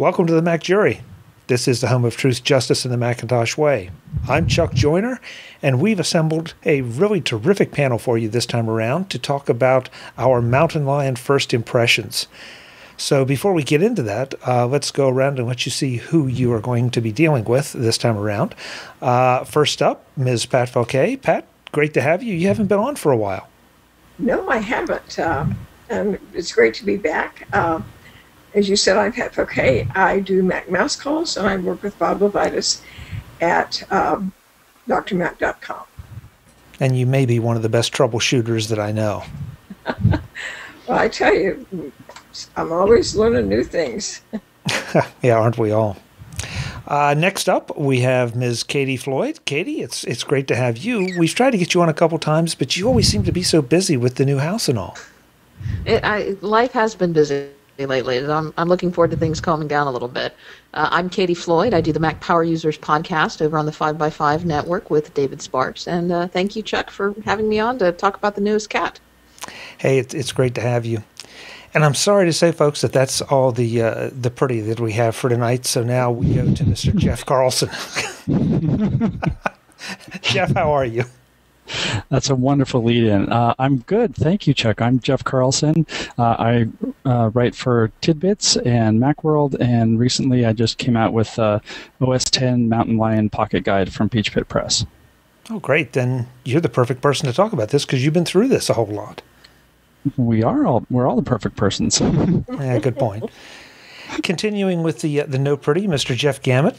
Welcome to the MacJury. This is the home of truth, justice, and the Macintosh way. I'm Chuck Joyner, and we've assembled a really terrific panel for you this time around to talk about our Mountain Lion first impressions. So before we get into that, let's go around and let you see who you are going to be dealing with this time around. First up, Ms. Pat Fauquet. Pat, great to have you. You haven't been on for a while. No, I haven't. And it's great to be back. As you said, I'm Pat Fauquet. I do Mac mouse calls, and I work with Bob Levitas at drmac.com. And you may be one of the best troubleshooters that I know. Well, I tell you, I'm always learning new things. Yeah, aren't we all? Next up, we have Ms. Katie Floyd. Katie, it's great to have you. We've tried to get you on a couple times, but you always seem to be so busy with the new house and all. Life has been busy lately. I'm looking forward to things calming down a little bit. I'm Katie Floyd. I do the Mac Power Users podcast over on the 5x5 network with David Sparks. And thank you, Chuck, for having me on to talk about the newest cat. Hey, it's great to have you. And I'm sorry to say, folks, that that's all the pretty that we have for tonight. So now we go to Mr. Jeff Carlson. Jeff, how are you? That's a wonderful lead-in. I'm good. Thank you, Chuck. I'm Jeff Carlson. I write for Tidbits and Macworld, and recently I just came out with OS X Mountain Lion Pocket Guide from Peach Pit Press. Oh, great. Then you're the perfect person to talk about this because you've been through this a whole lot. We're all the perfect persons. Yeah, good point. Continuing with the no pretty, Mr. Jeff Gamet.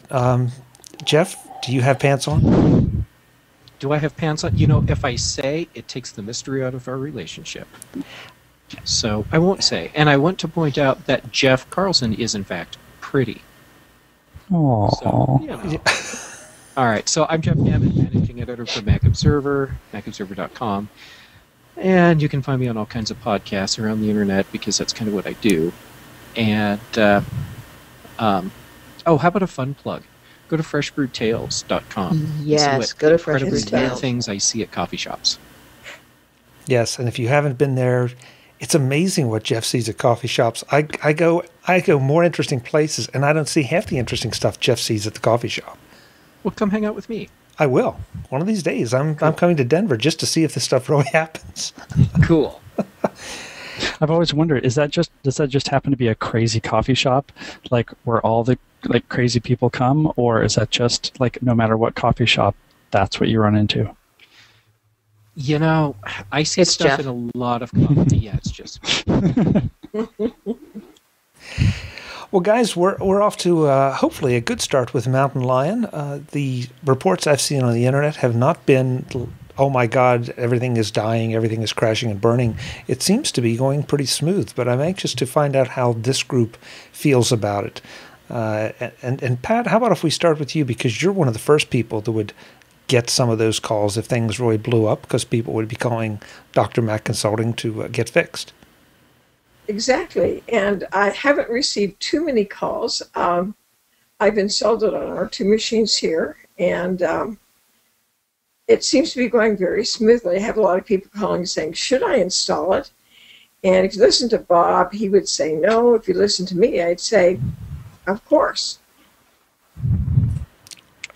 Jeff, do you have pants on? Do I have pants on? You know, if I say, it takes the mystery out of our relationship. So I won't say. And I want to point out that Jeff Carlson is, in fact, pretty. Aww. So, you know. All right, so I'm Jeff Gamet, managing editor for Mac Observer, macobserver.com. And you can find me on all kinds of podcasts around the internet because that's kind of what I do. And, how about a fun plug? Go to freshbrewtales.com. Yes, go to Fresh Brew Tales. Things I see at coffee shops. Yes, and if you haven't been there, it's amazing what Jeff sees at coffee shops. I go more interesting places, and I don't see half the interesting stuff Jeff sees at the coffee shop. Well, come hang out with me. I will. One of these days, I'm coming to Denver just to see if this stuff really happens. Cool. I've always wondered, does that just happen to be a crazy coffee shop, like where all the crazy people come, or is that just like no matter what coffee shop, that's what you run into? You know, I see stuff Jeff. in a lot of coffee. Yeah, it's just. Well, guys, we're off to hopefully a good start with Mountain Lion. The reports I've seen on the internet have not been, oh my God, everything is dying, everything is crashing and burning. It seems to be going pretty smooth, but I'm anxious to find out how this group feels about it. And Pat, how about if we start with you, because you're one of the first people that would get some of those calls if things really blew up, because people would be calling Dr. Mac Consulting to get fixed. Exactly. And I haven't received too many calls. I've installed it on our two machines here, and it seems to be going very smoothly. I have a lot of people calling saying, should I install it? And if you listen to Bob, he would say no. If you listen to me, I'd say, of course.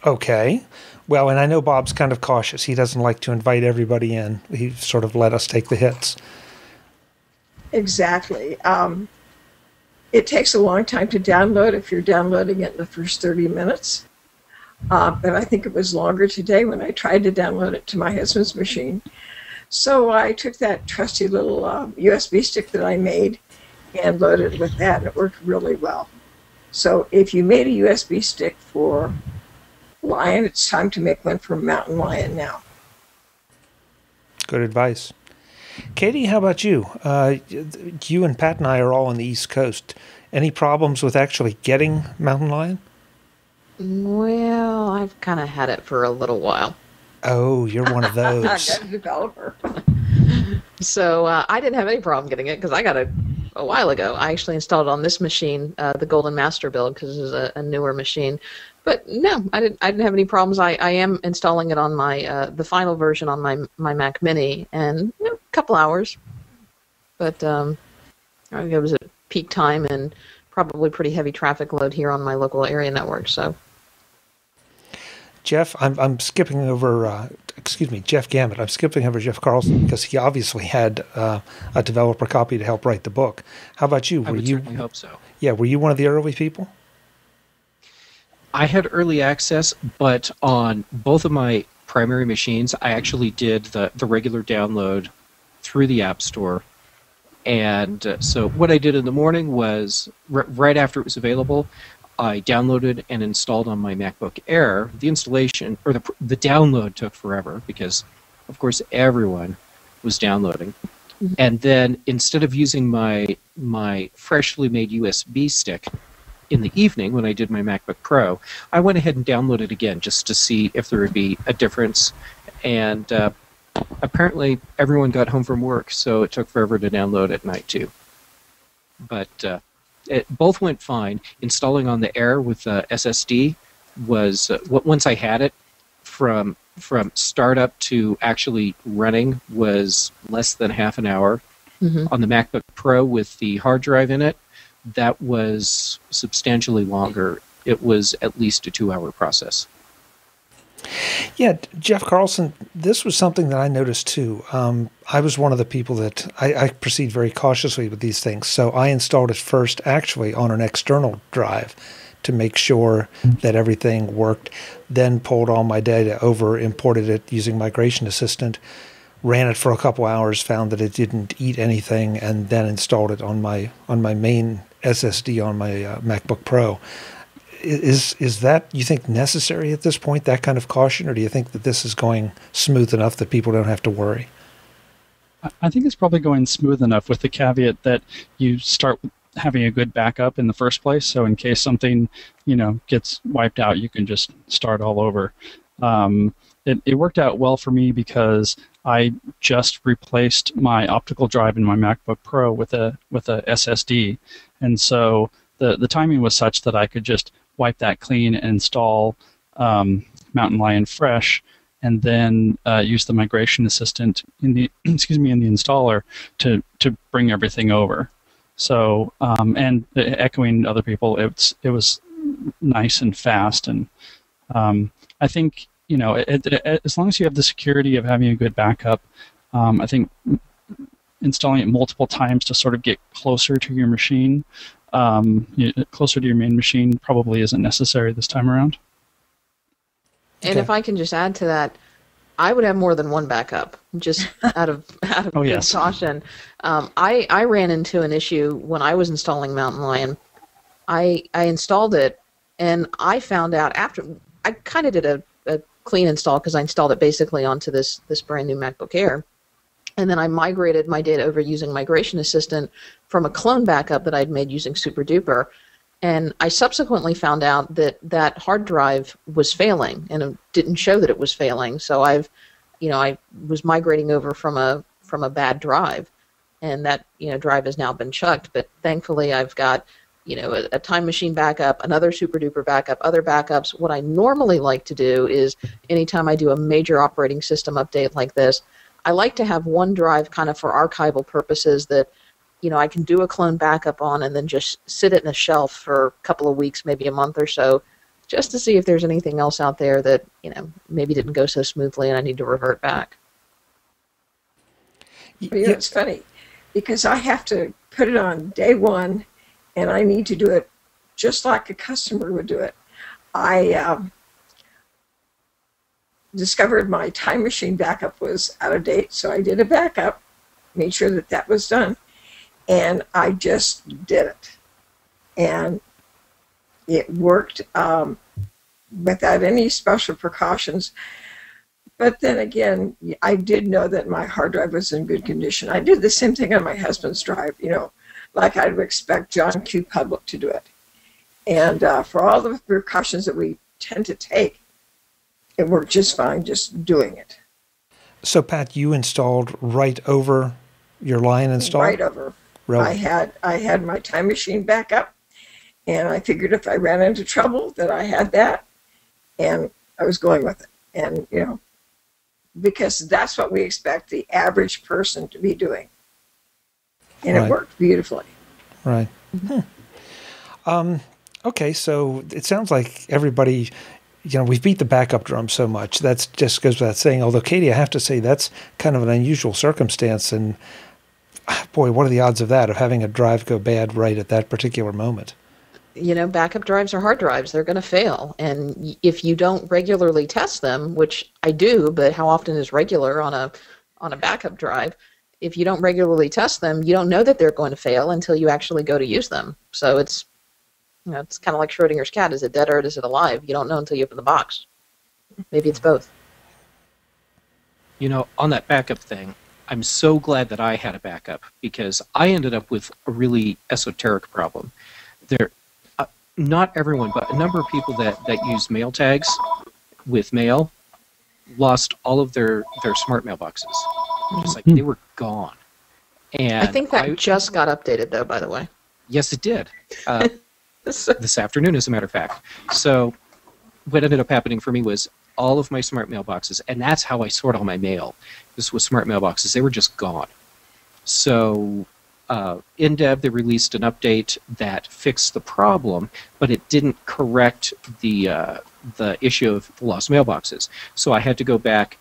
Okay. Well, and I know Bob's kind of cautious. He doesn't like to invite everybody in. He sort of let us take the hits. Exactly. It takes a long time to download if you're downloading it in the first 30 minutes. But I think it was longer today when I tried to download it to my husband's machine. So I took that trusty little USB stick that I made and loaded it with that, and it worked really well. So if you made a USB stick for Lion, it's time to make one for Mountain Lion now. Good advice. Katie, how about you? You and Pat and I are all on the East Coast. Any problems with actually getting Mountain Lion? Well, I've kind of had it for a little while. Oh, you're one of those. I'm a developer. So I didn't have any problem getting it because I got it a while ago. I actually installed it on this machine, the Golden Master build, because this is a newer machine. But no, I didn't have any problems. I am installing it on my the final version on my Mac Mini, and a couple hours. But I think it was at peak time and probably pretty heavy traffic load here on my local area network. So, Jeff, I'm skipping over. Excuse me, Jeff Gamet. I'm skipping over Jeff Carlson because he obviously had a developer copy to help write the book. How about you? I would certainly hope so. Yeah, were you one of the early people? I had early access, but on both of my primary machines, I actually did the regular download through the App Store. And so what I did in the morning was, right after it was available, I downloaded and installed on my MacBook Air. The installation, or the download took forever because, of course, everyone was downloading. Mm-hmm. And then instead of using my freshly made USB stick in the evening when I did my MacBook Pro, I went ahead and downloaded again just to see if there would be a difference. And apparently everyone got home from work, so it took forever to download at night too. But it both went fine. Installing on the Air with SSD was, once I had it, from startup to actually running was less than half an hour. Mm-hmm. On the MacBook Pro with the hard drive in it, that was substantially longer. It was at least a 2-hour process. Yeah, Jeff Carlson, this was something that I noticed too. I was one of the people that I proceed very cautiously with these things. So I installed it first actually on an external drive to make sure that everything worked, then pulled all my data over, imported it using Migration Assistant, ran it for a couple hours, found that it didn't eat anything, and then installed it on my main SSD on my MacBook Pro. Is that, you think, necessary at this point, that kind of caution, or do you think that this is going smooth enough that people don't have to worry? I think it's probably going smooth enough, with the caveat that you start having a good backup in the first place, so in case something gets wiped out, you can just start all over. It worked out well for me because I just replaced my optical drive in my MacBook Pro with a SSD, and so the timing was such that I could just wipe that clean and install Mountain Lion fresh, and then use the Migration Assistant in the in the installer to bring everything over. So and echoing other people, it was nice and fast, and I think as long as you have the security of having a good backup, I think installing it multiple times to sort of get closer to your machine, closer to your main machine, probably isn't necessary this time around. And Okay. if I can just add to that, I would have more than one backup, just out of Oh, good yes. caution. I ran into an issue when I was installing Mountain Lion. I installed it, and I found out after I kind of did a clean install because I installed it basically onto this brand new MacBook Air. And then I migrated my data over using Migration Assistant from a clone backup that I'd made using SuperDuper. And I subsequently found out that hard drive was failing, and it didn't show that it was failing. So I was migrating over from a bad drive, and that drive has now been chucked. But thankfully, I've got a Time Machine backup, another SuperDuper backup, other backups. What I normally like to do is anytime I do a major operating system update like this, I like to have one drive kind of for archival purposes that I can do a clone backup on and then just sit it in a shelf for a couple of weeks, maybe a month or so, just to see if there's anything else out there that maybe didn't go so smoothly and I need to revert back. It's funny because I have to put it on day one, and I need to do it just like a customer would do it. I discovered my Time Machine backup was out of date, so I did a backup, made sure that was done, and I just did it. And it worked without any special precautions. But then again, I did know that my hard drive was in good condition. I did the same thing on my husband's drive, like I would expect John Q. Public to do it. And for all the precautions that we tend to take, it worked just fine just doing it. So, Pat, you installed right over your Lion install? Right over. Really? I had my Time Machine backup, and I figured if I ran into trouble that I had that, and I was going with it. And, because that's what we expect the average person to be doing. And Right. It worked beautifully. Right. Hmm. Okay, so it sounds like everybody, we've beat the backup drum so much. That just goes without saying. Although, Katie, I have to say that's kind of an unusual circumstance. And boy, what are the odds of that, of having a drive go bad right at that particular moment? Backup drives are hard drives. They're going to fail. And if you don't regularly test them, which I do, but how often is regular on a backup drive? If you don't regularly test them, you don't know that they're going to fail until you actually go to use them. So it's it's kind of like Schrodinger's cat. Is it dead or is it alive? You don't know until you open the box. Maybe it's both. On that backup thing, I'm so glad that I had a backup, because I ended up with a really esoteric problem. Not everyone, but a number of people that use mail tags with mail lost all of their smart mailboxes. Just like they were gone. And I think that just got updated, though, by the way. Yes, it did. This afternoon, as a matter of fact. So what ended up happening for me was all of my smart mailboxes, and that's how I sort all my mail. This was smart mailboxes. They were just gone. So in Dev, they released an update that fixed the problem, but it didn't correct the issue of the lost mailboxes. So I had to go back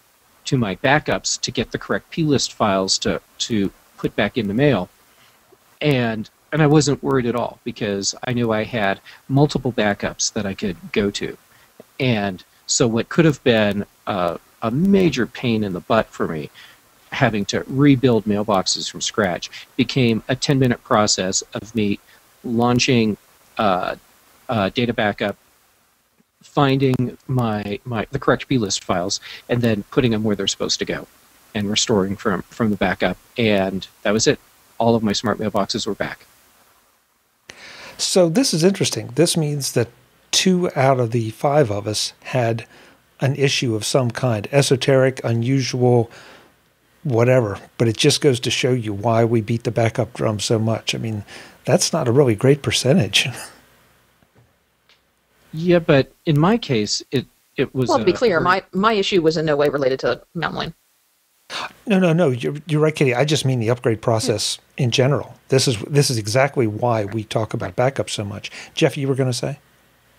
to my backups to get the correct plist files to put back into mail. And I wasn't worried at all, because I knew I had multiple backups that I could go to. And so what could have been a major pain in the butt for me, having to rebuild mailboxes from scratch, became a 10-minute process of me launching data backup, finding the correct plist files, and then putting them where they're supposed to go, and restoring from the backup. And that was it. All of my smart mailboxes were back. So this is interesting. This means that 2 out of the 5 of us had an issue of some kind, esoteric, unusual, whatever. But it just goes to show you why we beat the backup drum so much. I mean, that's not a really great percentage. Yeah, but in my case, it was... Well, to be clear, my issue was in no way related to Mountain Lion. No. You're right, Katie. I just mean the upgrade process in general. This is exactly why we talk about backup so much. Jeff, you were going to say?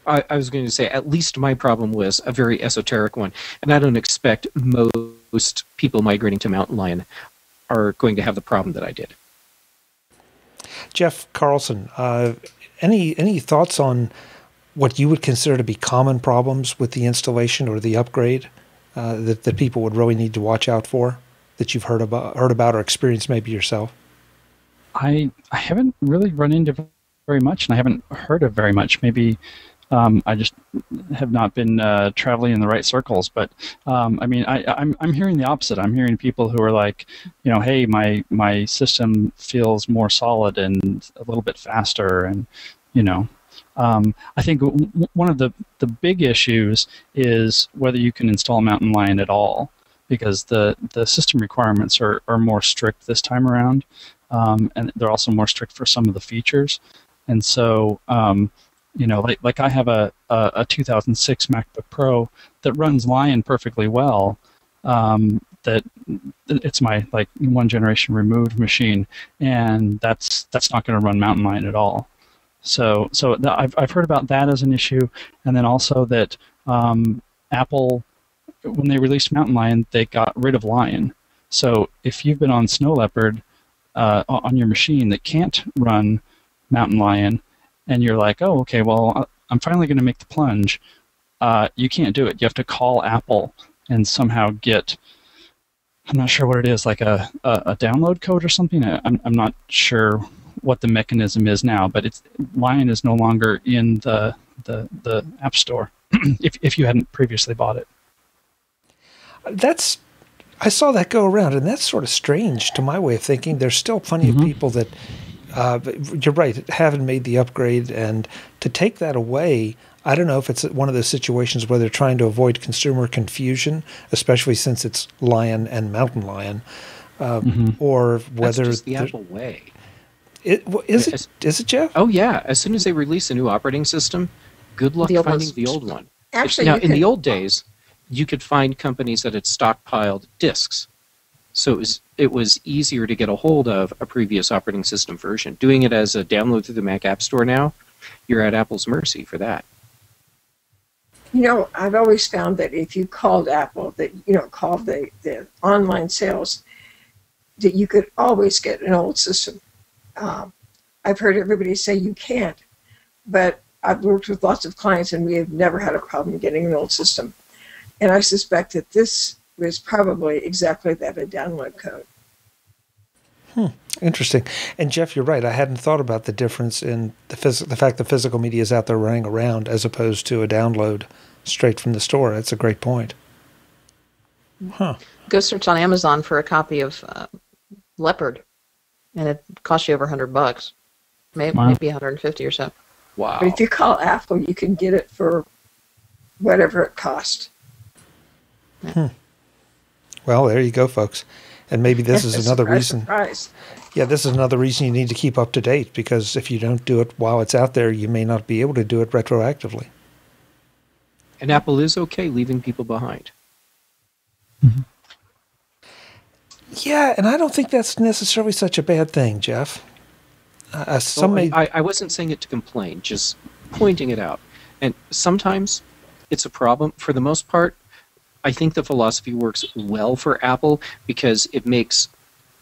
I was going to say, at least my problem was a very esoteric one, and I don't expect most people migrating to Mountain Lion are going to have the problem that I did. Jeff Carlson, any thoughts on what you would consider to be common problems with the installation or the upgrade that people would really need to watch out for, that you've heard about or experienced maybe yourself? I haven't really run into very much, and I haven't heard of very much. Maybe I just have not been traveling in the right circles. But I mean, I'm hearing the opposite. I'm hearing people who are like, hey, my system feels more solid and a little bit faster, and I think one of the big issues is whether you can install Mountain Lion at all, because the system requirements are more strict this time around, and they're also more strict for some of the features. And so, like I have a 2006 MacBook Pro that runs Lion perfectly well. That it's my 1 generation removed machine, and that's not going to run Mountain Lion at all. So I've heard about that as an issue, and then also that Apple, when they released Mountain Lion, they got rid of Lion. So if you've been on Snow Leopard on your machine that can't run Mountain Lion, and you're like, oh, okay, well, I'm finally going to make the plunge, you can't do it. You have to call Apple and somehow get, I'm not sure what it is, like a download code or something. I'm not sure what the mechanism is now, but Lion is no longer in the App Store if you hadn't previously bought it. I saw that go around, and that's sort of strange to my way of thinking. There's still plenty of people that, you're right, haven't made the upgrade, and to take that away, I don't know if it's one of those situations where they're trying to avoid consumer confusion, especially since it's Lion and Mountain Lion, or whether that's just the Apple way. Is it, Jeff? Oh, yeah. As soon as they release a new operating system, good luck finding the old one. Actually, now, in the old days, you could find companies that had stockpiled disks. So it was easier to get a hold of a previous operating system version. Doing it as a download through the Mac App Store now, you're at Apple's mercy for that. You know, I've always found that if you called Apple, that called the online sales, that you could always get an old system. I've heard everybody say you can't, but I've worked with lots of clients and we have never had a problem getting an old system. And I suspect that this was probably exactly that, a download code. Interesting. And Jeff, you're right. I hadn't thought about the difference in the fact that physical media is out there running around as opposed to a download straight from the store. That's a great point. Huh. Go search on Amazon for a copy of Leopard, and it costs you over $100, maybe 150 or so. Wow. But if you call Apple, you can get it for whatever it cost. Well, there you go, folks. And maybe this is another reason. Surprise. Yeah, this is another reason you need to keep up to date, because if you don't do it while it's out there, you may not be able to do it retroactively. And Apple is okay leaving people behind. Mm-hmm. Yeah, and I don't think that's necessarily such a bad thing, Jeff. I wasn't saying it to complain, just pointing it out. And sometimes it's a problem. For the most part, I think the philosophy works well for Apple because it makes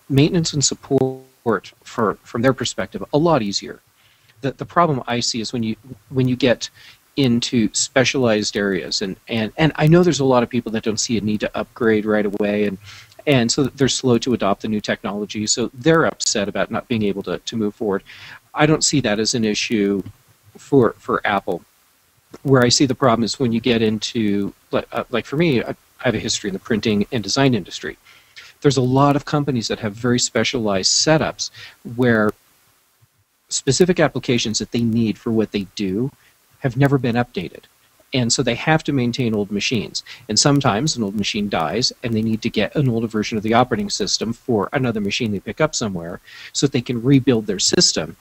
maintenance and support from their perspective a lot easier. The problem I see is when you get into specialized areas, and I know there's a lot of people that don't see a need to upgrade right away, and so they're slow to adopt the new technology, so they're upset about not being able to move forward. I don't see that as an issue for Apple. Where I see the problem is when you get into, like for me, I have a history in the printing and design industry. There's a lot of companies that have very specialized setups where specific applications that they need for what they do have never been updated. And so they have to maintain old machines. And sometimes an old machine dies and they need to get an older version of the operating system for another machine they pick up somewhere so that they can rebuild their system.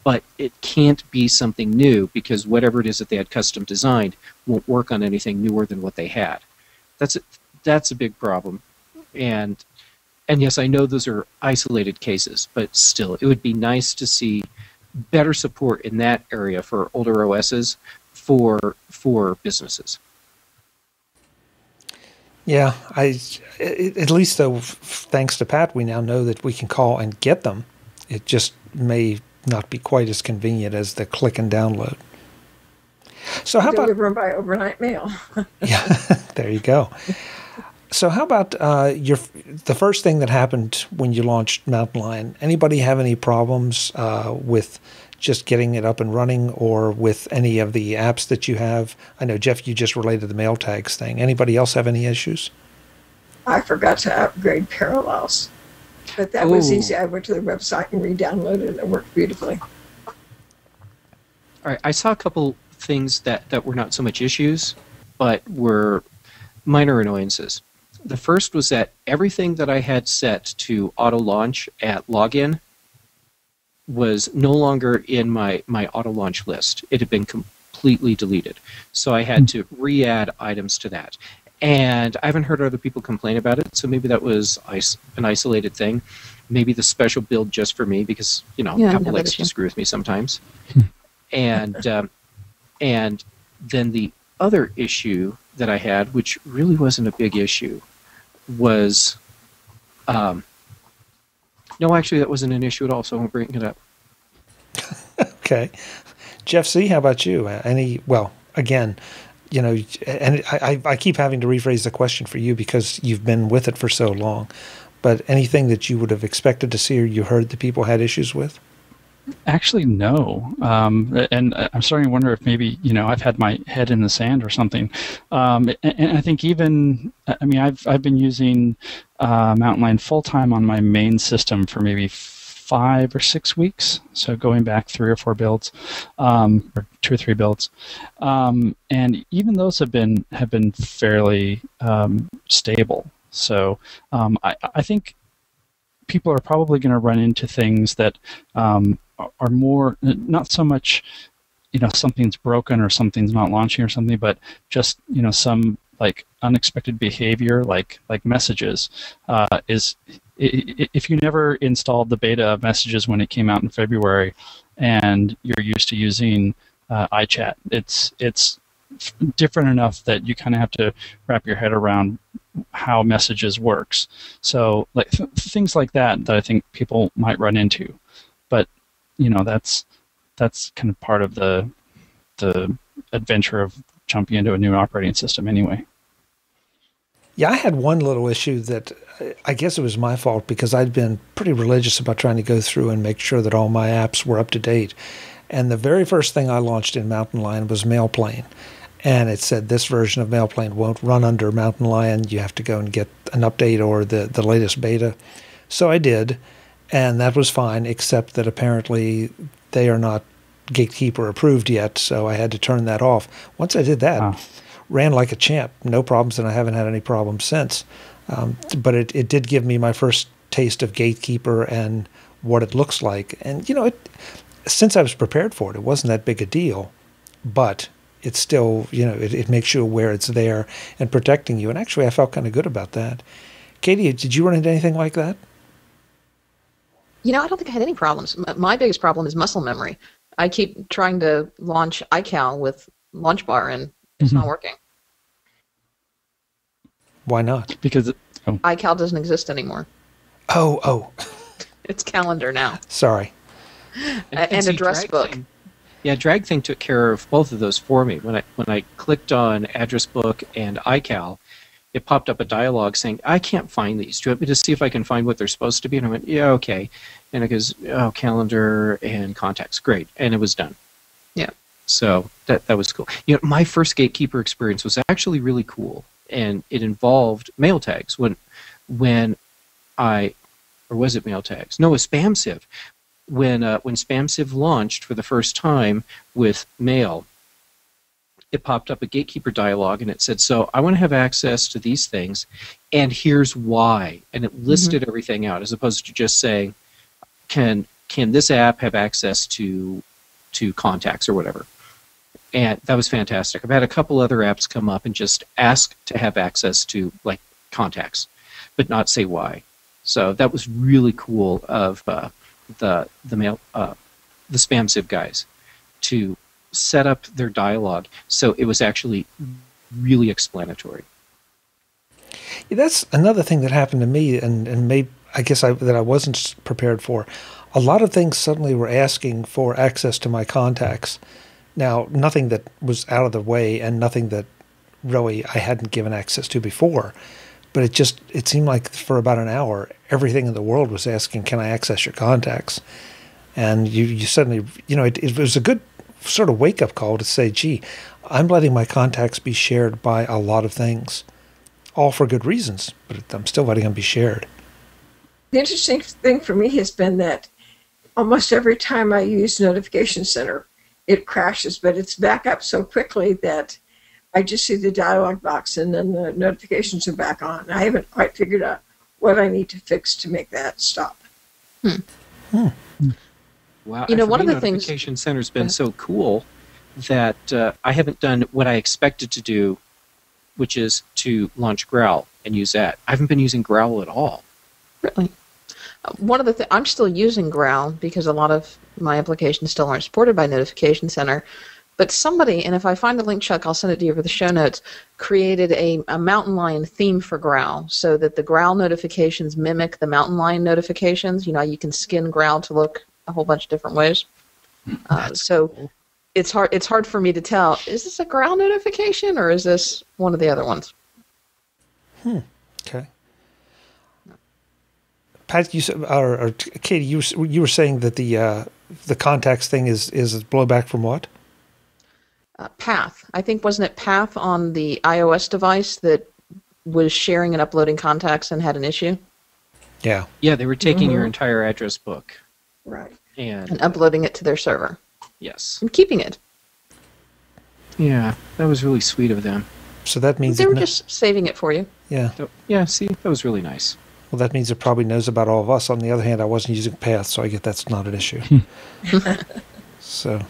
But it can't be something new because whatever it is that they had custom designed won't work on anything newer than what they had. That's a big problem. And yes, I know those are isolated cases, but still, it would be nice to see better support in that area for older OSs for businesses. Yeah, at least though, thanks to Pat, we now know that we can call and get them. It just may not be quite as convenient as the click and download. So how about deliver them by overnight mail? Yeah, there you go. So how about the first thing that happened when you launched Mountain Lion? Anybody have any problems with just getting it up and running, or with any of the apps that you have? I know, Jeff, you just related the mail tags thing. Anybody else have any issues? I forgot to upgrade Parallels, but that was easy. I went to the website and re-downloaded it, and it worked beautifully. All right, I saw a couple things that were not so much issues, but were minor annoyances. The first was that everything that I had set to auto-launch at login was no longer in my auto-launch list. It had been completely deleted. So I had to re-add items to that. And I haven't heard other people complain about it, so maybe that was an isolated thing. Maybe the special build just for me, because, Apple likes to screw with me sometimes. And then the other issue that I had, which really wasn't a big issue, was no, actually, that wasn't an issue at all, so I won't bring it up. Okay. Jeff C., how about you? Again, and I keep having to rephrase the question for you because you've been with it for so long, but anything that you would have expected to see or you heard that people had issues with? Actually, no. And I'm starting to wonder if maybe, I've had my head in the sand or something. And I think I've been using Mountain Lion full-time on my main system for maybe 5 or 6 weeks. So going back 3 or 4 builds, or 2 or 3 builds. And even those have been fairly stable. So I think people are probably going to run into things that are more, not so much, something's broken or something's not launching or something, but just, some like unexpected behavior, like messages, if you never installed the beta of messages when it came out in February, and you're used to using iChat. It's different enough that you kind of have to wrap your head around how messages works. So like things like that I think people might run into, but that's kind of part of the adventure of jumping into a new operating system anyway. Yeah, I had one little issue that I guess it was my fault because I'd been pretty religious about trying to go through and make sure that all my apps were up to date. And the very first thing I launched in Mountain Lion was MailPlane. And it said this version of MailPlane won't run under Mountain Lion. You have to go and get an update or the latest beta. So I did, and that was fine, except that apparently they are not Gatekeeper approved yet, so I had to turn that off. Once I did that, ran like a champ, no problems, and I haven't had any problems since. But it did give me my first taste of Gatekeeper and what it looks like. And, since I was prepared for it, it wasn't that big a deal, but it's still, it makes you aware it's there and protecting you. And actually, I felt kind of good about that. Katie, did you run into anything like that? I don't think I had any problems. My biggest problem is muscle memory. I keep trying to launch iCal with Launch Bar, and it's not working. Why not? Because iCal doesn't exist anymore. Oh. It's Calendar now. Sorry. And Address Book. Yeah, DragThing took care of both of those for me. When I clicked on Address Book and iCal, it popped up a dialog saying, I can't find these. Do you want me to see if I can find what they're supposed to be? And I went, yeah, okay. And it goes, Calendar and Contacts. Great. And it was done. Yeah. So that was cool. My first Gatekeeper experience was actually really cool. And it involved mail tags. Or was it mail tags? No, it was SpamSieve. When SpamSieve launched for the first time with mail, it popped up a Gatekeeper dialog, and it said, so I want to have access to these things, and here's why. And it listed everything out, as opposed to just saying, can this app have access to contacts or whatever. And that was fantastic. I've had a couple other apps come up and just ask to have access to, like, contacts, but not say why. So that was really cool of the SpamSieve guys to set up their dialogue so it was actually really explanatory. Yeah, that's another thing that happened to me, and maybe I guess that I wasn't prepared for. A lot of things suddenly were asking for access to my contacts. Now, nothing that was out of the way and nothing that really I hadn't given access to before. But it seemed like for about an hour, everything in the world was asking, can I access your contacts? And you suddenly, it was a good sort of wake-up call to say, gee, I'm letting my contacts be shared by a lot of things, all for good reasons, but I'm still letting them be shared. The interesting thing for me has been that almost every time I use Notification Center, it crashes, but it's back up so quickly that I just see the dialog box and then the notifications are back on. I haven't quite figured out what I need to fix to make that stop. Wow. One of the things Notification Center's been so cool that I haven't done what I expected to do, which is to launch Growl and use that. I haven't been using Growl at all. Really? One of the I'm still using Growl because a lot of my applications still aren't supported by Notification Center. But somebody, and if I find the link, Chuck, I'll send it to you for the show notes, created a Mountain Lion theme for Growl so that the Growl notifications mimic the Mountain Lion notifications. You can skin Growl to look a whole bunch of different ways. So cool. It's hard for me to tell, is this a Growl notification or is this one of the other ones? Okay. Pat, you said, or Katie, you were saying that the contacts thing is blowback from what? Path. I think, wasn't it Path on the iOS device that was sharing and uploading contacts and had an issue? Yeah. Yeah, they were taking your entire address book. Right. And uploading it to their server. Yes. And keeping it. Yeah, that was really sweet of them. So that means they were just saving it for you. Yeah. Yeah, see, that was really nice. Well, that means it probably knows about all of us. On the other hand, I wasn't using Path, so I get that's not an issue. So,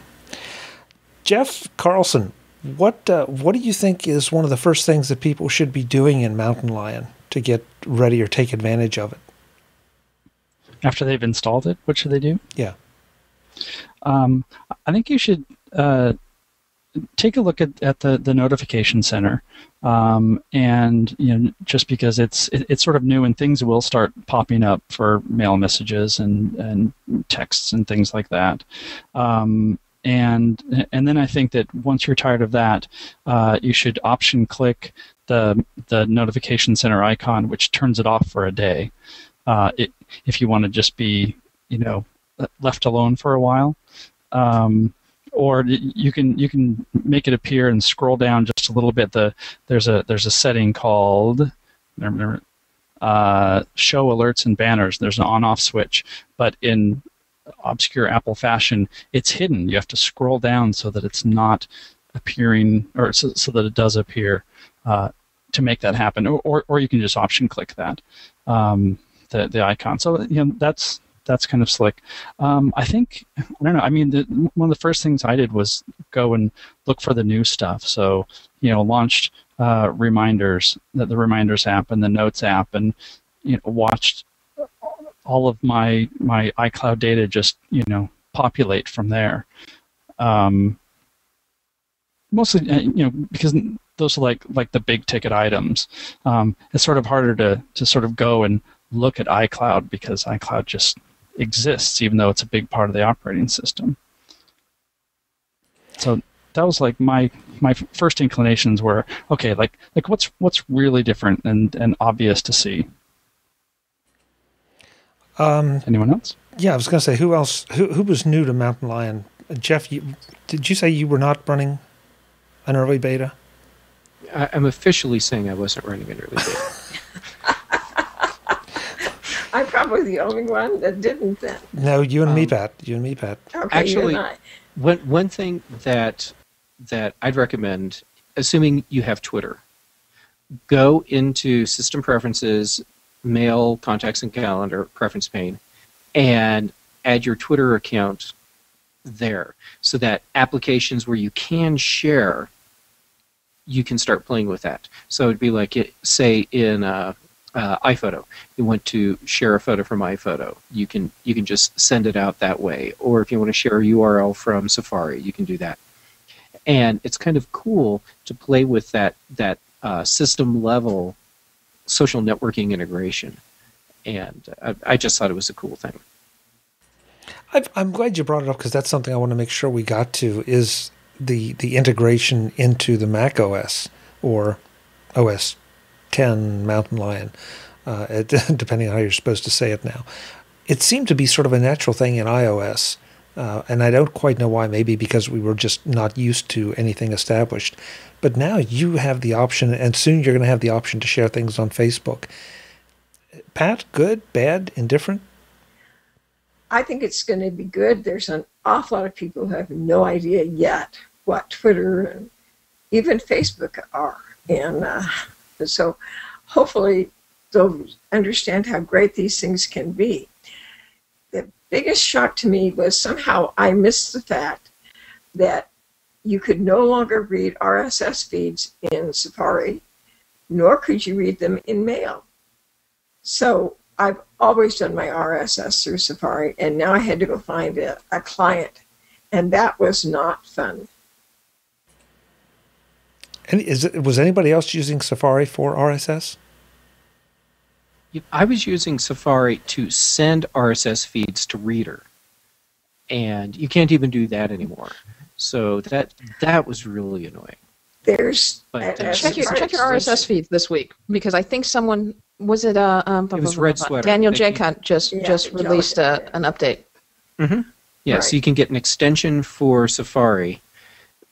Jeff Carlson, what do you think is one of the first things that people should be doing in Mountain Lion to get ready or take advantage of it? After they've installed it, what should they do? Yeah. I think you should take a look at the notification center, and just because it's sort of new and things will start popping up for mail messages and texts and things like that. And then I think that once you're tired of that, you should option click the notification center icon, which turns it off for a day. If you want to just be left alone for a while. Or you can make it appear and scroll down just a little bit. There's a setting called show alerts and banners. There's an on-off switch, but in obscure Apple fashion, it's hidden. You have to scroll down so that it's not appearing, or so that it does appear to make that happen. Or you can just option click that the icon. So that's kind of slick. I think, I don't know, I mean, one of the first things I did was go and look for the new stuff. So, launched Reminders, the Reminders app and the Notes app, and, watched all of my iCloud data just, populate from there. Mostly, because those are like the big ticket items. It's sort of harder to sort of go and look at iCloud because iCloud just exists, even though it's a big part of the operating system. So that was like my first inclinations were, okay, like what's really different and obvious to see. Anyone else? Yeah, I was going to say, who else? Who was new to Mountain Lion? Jeff, did you say you were not running an early beta? I'm officially saying I wasn't running an early beta. I'm probably the only one that didn't then. No, you and me, Pat. You and me, Pat. Okay, actually, you and I. one thing that I'd recommend, assuming you have Twitter, go into System Preferences, Mail, Contacts, and Calendar preference pane, and add your Twitter account there, so that applications where you can share, you can start playing with that. So it'd be like, say in iPhoto, you want to share a photo from iPhoto, you can just send it out that way. Or if you want to share a URL from Safari, you can do that. And it's kind of cool to play with that system level social networking integration. And I just thought it was a cool thing. I'm glad you brought it up, because that's something I want to make sure we got to, is the integration into the Mac OS or OS 10 Mountain Lion, depending on how you're supposed to say it now. It seemed to be sort of a natural thing in iOS, and I don't quite know why, maybe because we were just not used to anything established. But now you have the option, and soon you're going to have the option to share things on Facebook. Pat, good, bad, indifferent? I think it's going to be good. There's an awful lot of people who have no idea yet what Twitter and even Facebook are. And so hopefully they'll understand how great these things can be. The biggest shock to me was somehow I missed the fact that you could no longer read RSS feeds in Safari, nor could you read them in Mail. So I've always done my RSS through Safari, and now I had to go find a client, and that was not fun. And was anybody else using Safari for RSS? I was using Safari to send RSS feeds to Reader, and you can't even do that anymore. So that was really annoying. Check your RSS feeds this week, because I think someone was it it was Red Sweater. Daniel J. just released an update. Mm-hmm. Yeah, right. So you can get an extension for Safari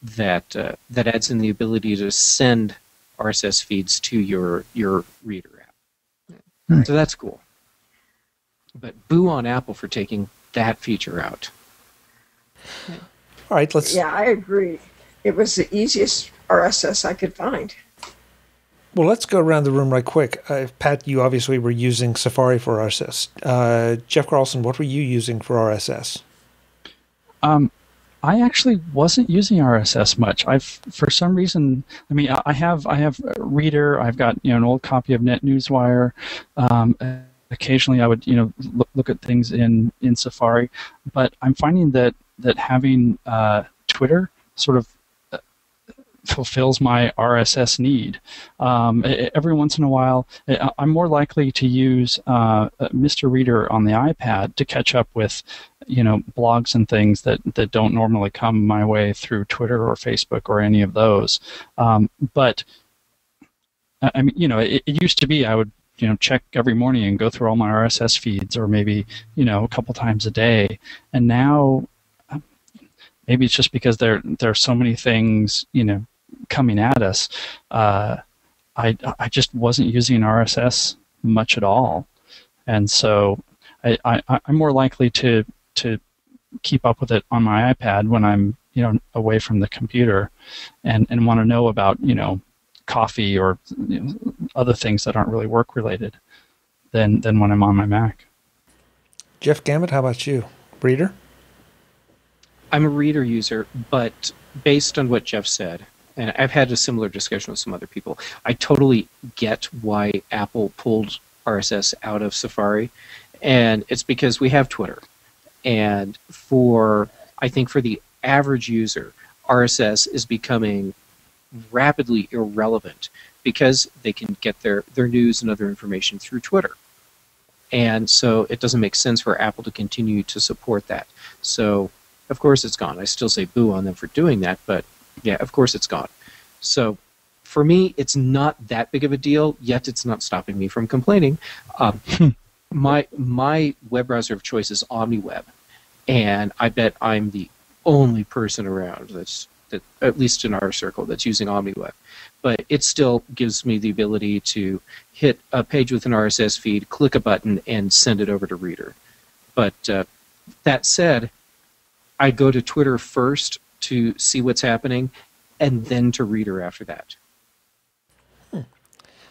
that adds in the ability to send RSS feeds to your Reader app. Right. So that's cool. But boo on Apple for taking that feature out. All right, let's... Yeah, I agree. It was the easiest RSS I could find. Well, let's go around the room right quick. Pat, you obviously were using Safari for RSS. Jeff Carlson, what were you using for RSS? I actually wasn't using RSS much. For some reason, I mean, I have Reader. I've got an old copy of NetNewsWire. Occasionally, I would look at things in Safari, but I'm finding that having Twitter sort of fulfills my RSS need. Every once in a while, I'm more likely to use Mr. Reader on the iPad to catch up with, blogs and things that don't normally come my way through Twitter or Facebook or any of those. But I mean, it used to be I would check every morning and go through all my RSS feeds, or maybe a couple times a day, and now. Maybe it's just because there are so many things, coming at us. I just wasn't using RSS much at all, and so I'm more likely to keep up with it on my iPad when I'm away from the computer, and want to know about coffee or other things that aren't really work related than when I'm on my Mac. Jeff Gamet, how about you? Reader? I'm a Reader user, but based on what Jeff said, and I've had a similar discussion with some other people, I totally get why Apple pulled RSS out of Safari, and it's because we have Twitter. And I think for the average user, RSS is becoming rapidly irrelevant because they can get their news and other information through Twitter. And so it doesn't make sense for Apple to continue to support that. So of course it's gone. I still say boo on them for doing that, but yeah, of course it's gone. So for me, it's not that big of a deal, yet it's not stopping me from complaining. My web browser of choice is OmniWeb, and I bet I'm the only person around that at least in our circle, that's using OmniWeb. But it still gives me the ability to hit a page with an RSS feed, click a button, and send it over to Reader. But that said, I go to Twitter first to see what's happening, and then to Reader after that.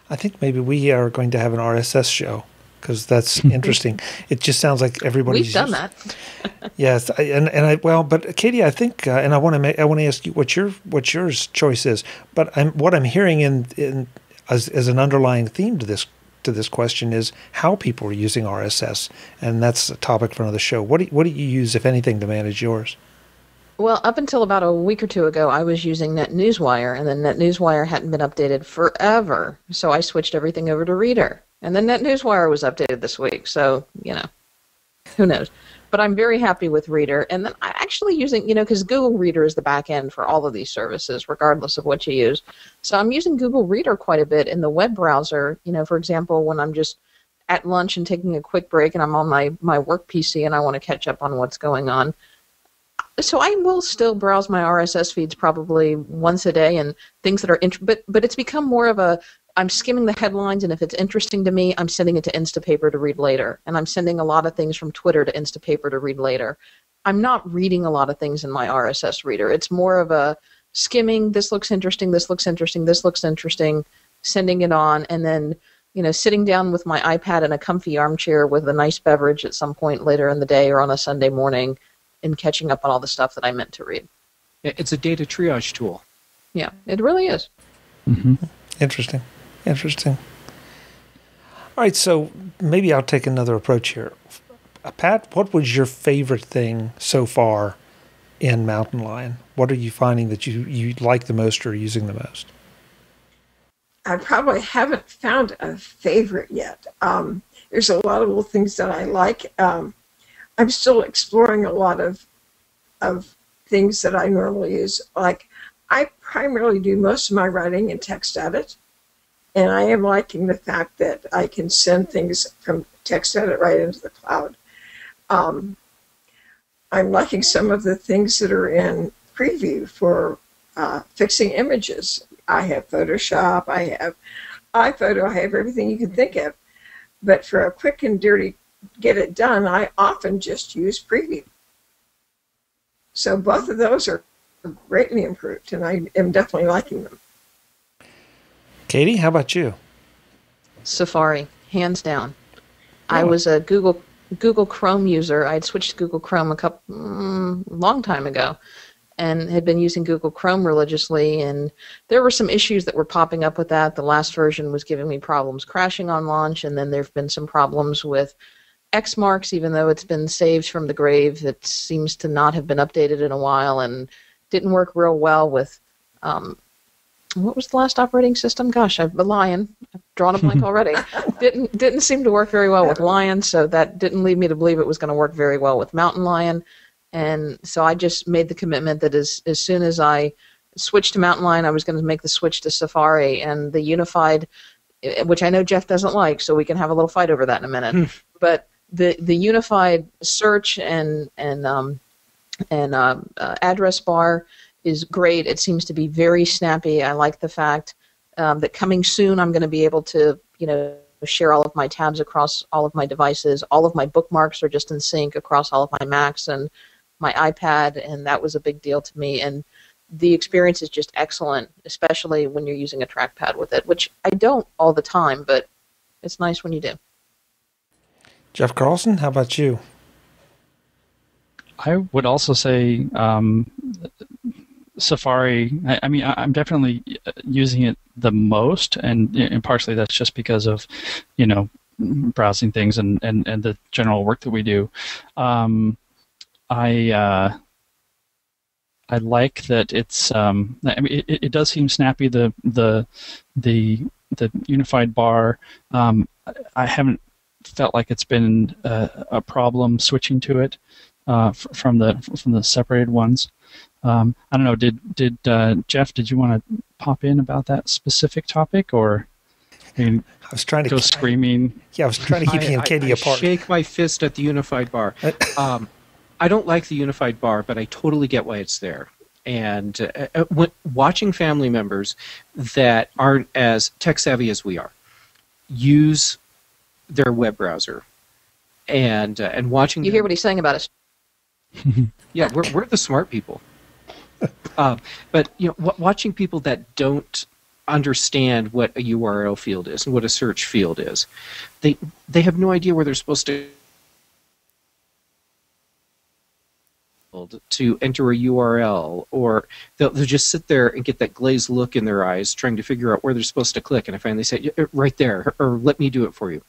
I think maybe we are going to have an RSS show, because that's interesting. It just sounds like everybody's. We've done that. Yes, but Katie, I think, and I want to ask you what your choice is. But what I'm hearing as an underlying theme to this question is how people are using RSS, and that's a topic for another show. What do you use, if anything, to manage yours? Well, up until about a week or two ago, I was using NetNewsWire, and then NetNewsWire hadn't been updated forever, so I switched everything over to Reader. And then NetNewsWire was updated this week, so, who knows. But I'm very happy with Reader, and then I'm actually using, because Google Reader is the back end for all of these services, regardless of what you use. So I'm using Google Reader quite a bit in the web browser, for example, when I'm just at lunch and taking a quick break and I'm on my work PC and I want to catch up on what's going on. So I will still browse my RSS feeds probably once a day and things that are but it's become more of I'm skimming the headlines, and if it's interesting to me, I'm sending it to Instapaper to read later. And I'm sending a lot of things from Twitter to Instapaper to read later. I'm not reading a lot of things in my RSS reader. It's more of a skimming, this looks interesting, this looks interesting, this looks interesting, sending it on, and then sitting down with my iPad in a comfy armchair with a nice beverage at some point later in the day or on a Sunday morning, and catching up on all the stuff that I meant to read. It's a data triage tool. Yeah, it really is. Mm-hmm. Interesting. All right, so maybe I'll take another approach here. Pat, what was your favorite thing so far in Mountain Lion? What are you finding that you like the most or are using the most? I probably haven't found a favorite yet. There's a lot of little things that I like. I'm still exploring a lot of things that I normally use. Like, I primarily do most of my writing in TextEdit, and I am liking the fact that I can send things from TextEdit right into the cloud. I'm liking some of the things that are in Preview for fixing images. I have Photoshop, I have iPhoto, I have everything you can think of. But for a quick and dirty get it done, I often just use Preview. So both of those are greatly improved, and I am definitely liking them. Katie, how about you? Safari, hands down. Oh. I was a Google Chrome user. I had switched to Google Chrome long time ago, and had been using Google Chrome religiously, and there were some issues that were popping up with that. The last version was giving me problems crashing on launch, and then there have been some problems with X marks, even though it's been saved from the grave. It seems to not have been updated in a while and didn't work real well with what was the last operating system? Gosh, I've Lion. I've drawn a blank already. Didn't seem to work very well with Lion, so that didn't lead me to believe it was going to work very well with Mountain Lion. And so I just made the commitment that as soon as I switched to Mountain Lion, I was going to make the switch to Safari. And the unified, which I know Jeff doesn't like, so we can have a little fight over that in a minute. But the unified search and address bar is great. It seems to be very snappy. I like the fact that coming soon I'm going to be able to, share all of my tabs across all of my devices. All of my bookmarks are just in sync across all of my Macs and my iPad, and that was a big deal to me. And the experience is just excellent, especially when you're using a trackpad with it, which I don't all the time, but it's nice when you do. Jeff Carlson, how about you? I would also say Safari. I mean, I'm definitely using it the most, and partially that's just because of, browsing things and the general work that we do. I like that it's. I mean, it does seem snappy. The unified bar. I haven't felt like it's been a problem switching to it from the separated ones. I don't know. Did Jeff? Did you want to pop in about that specific topic, or I was trying to go screaming? Yeah, I was trying to keep you and Katie apart. I shake my fist at the unified bar. I don't like the unified bar, but I totally get why it's there. And watching family members that aren't as tech savvy as we are use their web browser, and watching you hear what he's saying about us. Yeah, we're the smart people. But watching people that don't understand what a URL field is and what a search field is, they have no idea where they're supposed to enter a URL, or they'll just sit there and get that glazed look in their eyes trying to figure out where they're supposed to click, and I finally say, right there, or let me do it for you.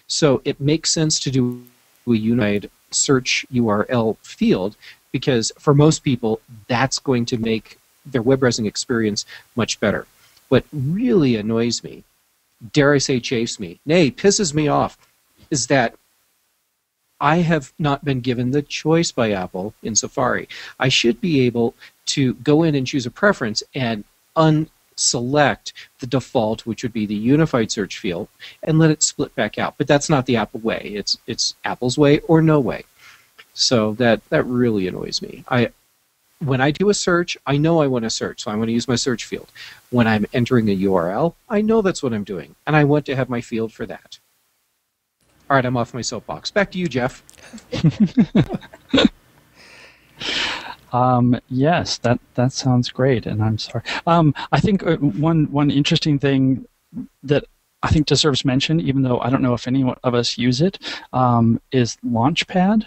So it makes sense to do a unified search URL field, because for most people that's going to make their web browsing experience much better. What really annoys me, dare I say chafes me, nay, pisses me off, is that I have not been given the choice by Apple in Safari. I should be able to go in and choose a preference and unselect the default, which would be the unified search field, and let it split back out. But that's not the Apple way. It's Apple's way or no way. So that really annoys me. When I do a search, I know I want to search, so I'm going to use my search field. When I'm entering a URL, I know that's what I'm doing, and I want to have my field for that. All right, I'm off my soapbox. Back to you, Jeff. Yes, that sounds great, and I'm sorry. I think one interesting thing that I think deserves mention, even though I don't know if any of us use it, is Launchpad.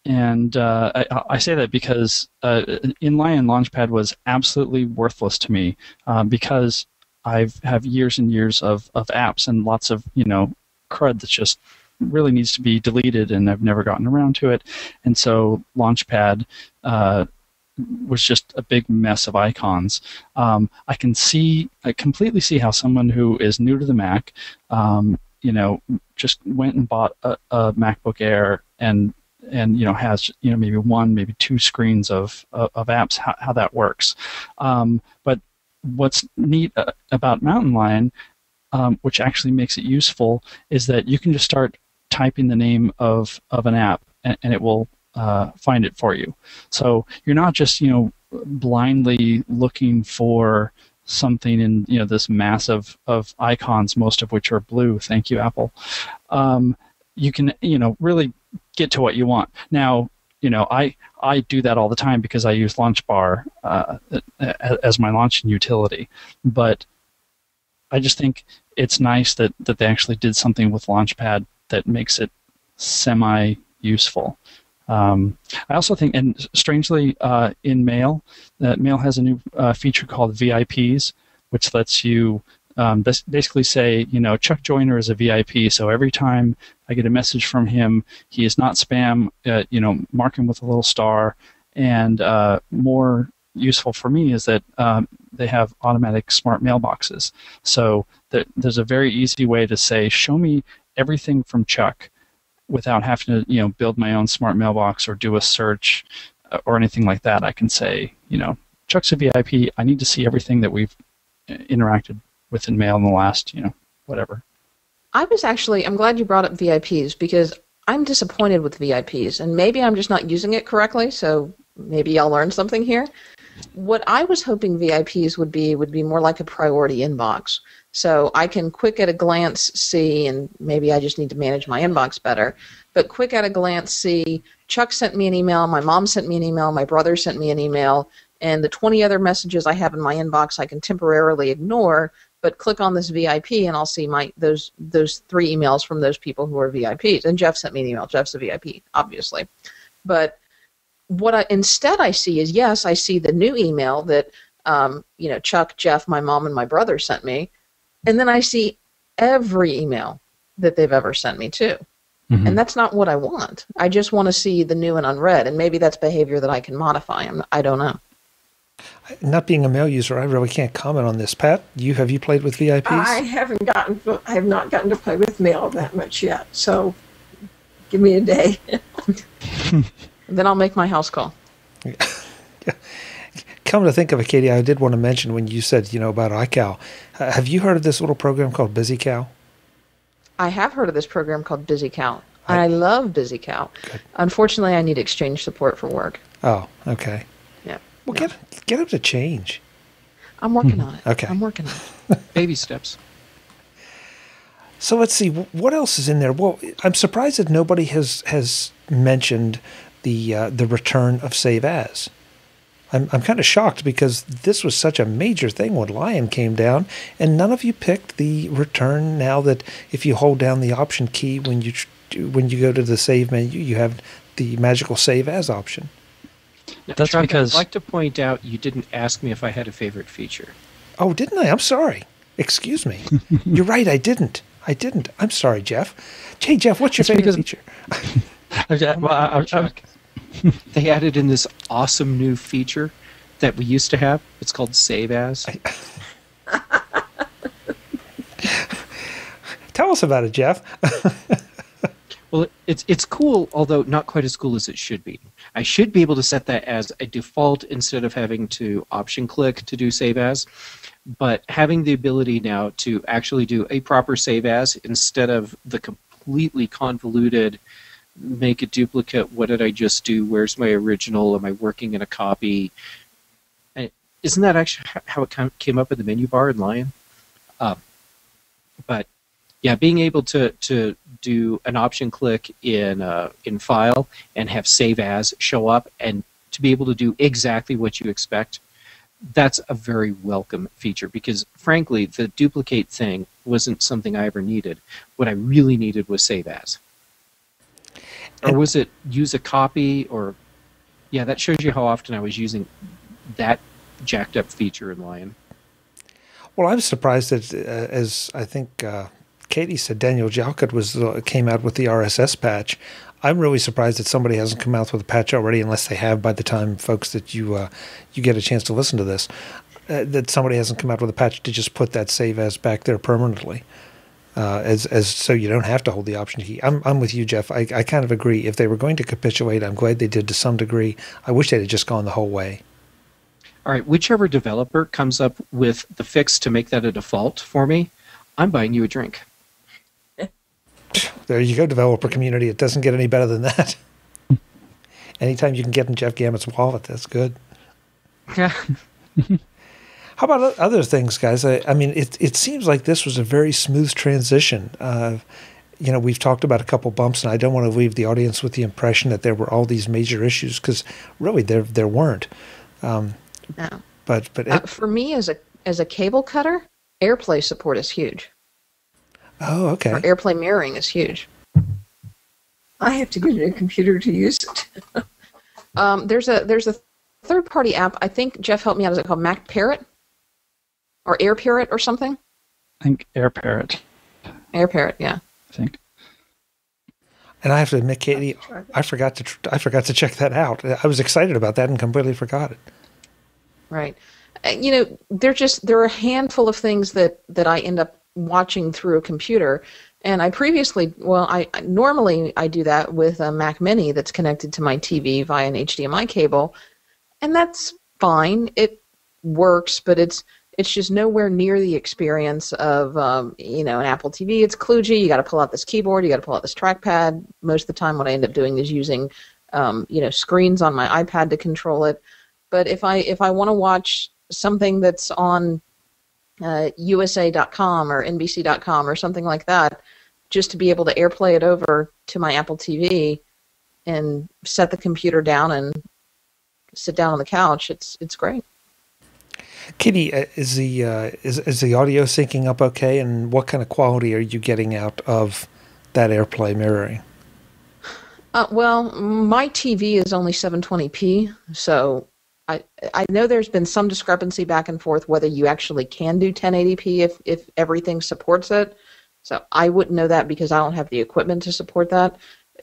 And I say that because in Lion, Launchpad was absolutely worthless to me because I have years and years of apps and lots of crud that's just really needs to be deleted, and I've never gotten around to it. And so Launchpad was just a big mess of icons. I completely see how someone who is new to the Mac, just went and bought a MacBook Air and has maybe one, maybe two screens of apps, how that works. But what's neat about Mountain Lion, which actually makes it useful, is that you can just start typing the name of an app and it will find it for you. So you're not just blindly looking for something in this mass of icons, most of which are blue. Thank you, Apple. You can really get to what you want. Now, I do that all the time because I use LaunchBar as my launching utility. But I just think it's nice that they actually did something with Launchpad that makes it semi-useful. I also think, and strangely, in Mail, Mail has a new feature called VIPs, which lets you basically say, Chuck Joyner is a VIP, so every time I get a message from him, he is not spam, mark him with a little star, and more useful for me is that they have automatic smart mailboxes. So there's a very easy way to say, show me everything from Chuck without having to build my own smart mailbox or do a search or anything like that. I can say, Chuck's a VIP. I need to see everything that we've interacted with in mail in the last, whatever. I'm glad you brought up VIPs, because I'm disappointed with VIPs, and maybe I'm just not using it correctly, so maybe I'll learn something here. What I was hoping VIPs would be more like a priority inbox. So I can quick at a glance see, and maybe I just need to manage my inbox better, but quick at a glance see, Chuck sent me an email, my mom sent me an email, my brother sent me an email, and the 20 other messages I have in my inbox I can temporarily ignore, but click on this VIP and I'll see those 3 emails from those people who are VIPs. And Jeff sent me an email. Jeff's a VIP, obviously. But what instead I see is, yes, I see the new email that Chuck, Jeff, my mom, and my brother sent me, and then I see every email that they've ever sent me too. Mm-hmm. And that's not what I want. I just want to see the new and unread, and maybe that's behavior that I can modify. I don't know. Not being a mail user, I really can't comment on this. Pat, have you played with VIPs? I have not gotten to play with mail that much yet. So, give me a day. Then I'll make my house call. Yeah. Come to think of it, Katie, I did want to mention when you said about iCal. Have you heard of this little program called BusyCal? I have heard of this program called BusyCal. I love BusyCal. Good. Unfortunately, I need Exchange support for work. Oh, okay. Yeah. Well, get up to change. I'm working on it. Okay. I'm working on it. Baby steps. So let's see, what else is in there? Well, I'm surprised that nobody has mentioned the return of Save As. I'm kind of shocked because this was such a major thing when Lion came down, and none of you picked the return. Now that if you hold down the Option key when you go to the Save menu, you have the magical Save As option. Now, that's Chuck, because I'd like to point out you didn't ask me if I had a favorite feature. Oh, didn't I? I'm sorry. Excuse me. You're right. I didn't. I'm sorry, Jeff. Hey, Jeff, what's your favorite feature? Chuck, they added in this awesome new feature that we used to have. It's called Save As. Tell us about it, Jeff. Well, it's cool, although not quite as cool as it should be. I should be able to set that as a default instead of having to option click to do Save As. But having the ability now to actually do a proper Save As instead of the completely convoluted make a duplicate, what did I just do, where's my original, am I working in a copy? Isn't that actually how it came up in the menu bar in Lion? But yeah, being able to do an option click in File and have Save As show up and to be able to do exactly what you expect, that's a very welcome feature because, frankly, the duplicate thing wasn't something I ever needed. What I really needed was Save As. Or was it use a copy? Or yeah, that shows you how often I was using that jacked up feature in Lion. Well, I'm surprised that, as I think Katie said, Daniel Jalkut came out with the RSS patch. I'm really surprised that somebody hasn't come out with a patch already, unless they have by the time, folks, that you get a chance to listen to this, that somebody hasn't come out with a patch to just put that Save As back there permanently, as so you don't have to hold the Option key. I'm with you, Jeff. I kind of agree. If they were going to capitulate, I'm glad they did to some degree. I wish they'd have just gone the whole way. All right, whichever developer comes up with the fix to make that a default for me, I'm buying you a drink. There you go, developer community. It doesn't get any better than that. Anytime you can get in Jeff Gamet's wallet, that's good. Yeah. How about other things, guys? I mean, it seems like this was a very smooth transition. We've talked about a couple bumps, and I don't want to leave the audience with the impression that there were all these major issues, because really there weren't. No. But for me, as a cable cutter, AirPlay support is huge. Oh, okay. Or AirPlay mirroring is huge. I have to get a new computer to use it. There's a third-party app. I think Jeff helped me out. Is it called MacParrot or AirParrot or something? I think AirParrot. AirParrot, yeah. I think. And I have to admit, Katie, I forgot to check that out. I was excited about that and completely forgot it. Right. You know, there are a handful of things that I end up watching through a computer. And I previously, normally I do that with a Mac Mini that's connected to my TV via an HDMI cable, and that's fine. It works, but it's just nowhere near the experience of an Apple TV. It's kludgy. You got to pull out this keyboard. You got to pull out this trackpad. Most of the time, what I end up doing is using screens on my iPad to control it. But if I want to watch something that's on USA.com or NBC.com or something like that, just to be able to AirPlay it over to my Apple TV and set the computer down and sit down on the couch, it's great. Kitty, is the audio syncing up okay, and what kind of quality are you getting out of that AirPlay mirroring? Well, my TV is only 720p, so I know there's been some discrepancy back and forth whether you actually can do 1080p if everything supports it. So I wouldn't know that because I don't have the equipment to support that.